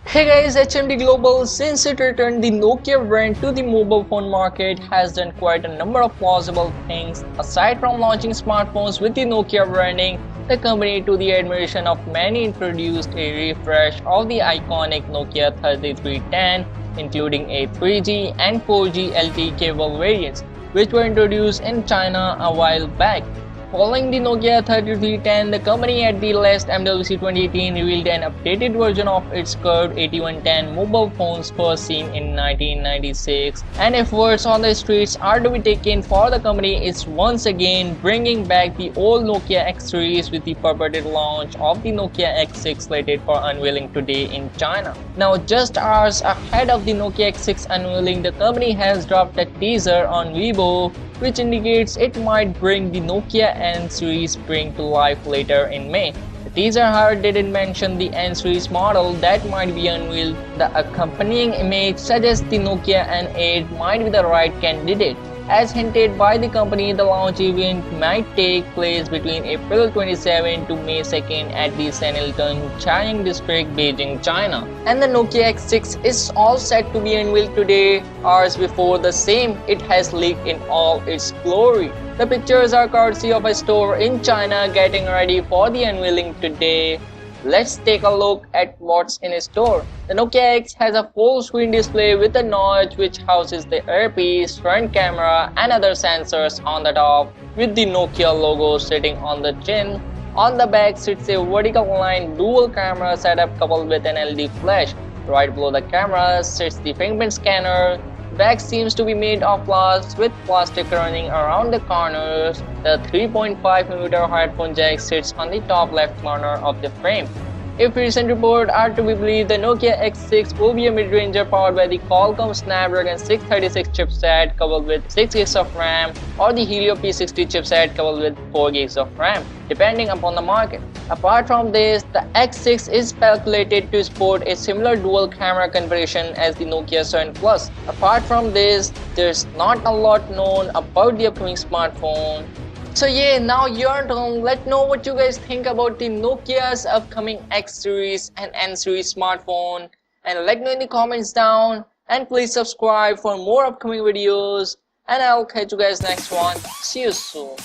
Hey guys, HMD Global, since it returned the Nokia brand to the mobile phone market, has done quite a number of plausible things. Aside from launching smartphones with the Nokia branding, the company, to the admiration of many, introduced a refresh of the iconic Nokia 3310, including a 3G and 4G LTE cable variants, which were introduced in China a while back. Following the Nokia 3310, the company at the last MWC 2018 revealed an updated version of its curved 8110 mobile phones first seen in 1996. And if words on the streets are to be taken for the company, it's once again bringing back the old Nokia X series with the purported launch of the Nokia X6 slated for unveiling today in China. Now, just hours ahead of the Nokia X6 unveiling, the company has dropped a teaser on Weibo which indicates it might bring the Nokia N series spring to life later in May. The teaser, however, didn't mention the N series model that might be unveiled. The accompanying image suggests the Nokia N8 might be the right candidate. As hinted by the company, the launch event might take place between April 27 to May 2nd at the Sanlitun Chiang District, Beijing, China. And the Nokia X6 is all set to be unveiled today, hours before the same. It has leaked in all its glory. The pictures are courtesy of a store in China getting ready for the unveiling today. Let's take a look at what's in store. The Nokia X has a full screen display with a notch which houses the earpiece, front camera and other sensors on the top, with the Nokia logo sitting on the chin. On the back sits a vertical line dual camera setup coupled with an LED flash. Right below the camera sits the fingerprint scanner. The back seems to be made of glass with plastic running around the corners. The 3.5mm headphone jack sits on the top left corner of the frame. If recent reports are to be believed, the Nokia X6 will be a mid-ranger powered by the Qualcomm Snapdragon 636 chipset coupled with 6GB of RAM, or the Helio P60 chipset coupled with 4GB of RAM, depending upon the market. Apart from this, the X6 is calculated to sport a similar dual camera configuration as the Nokia 7 Plus. Apart from this, there's not a lot known about the upcoming smartphone. So yeah, now you're home. Let know what you guys think about the Nokia's upcoming X series and N series smartphone, and let me know in the comments down, and please subscribe for more upcoming videos, and I'll catch you guys next one. See you soon.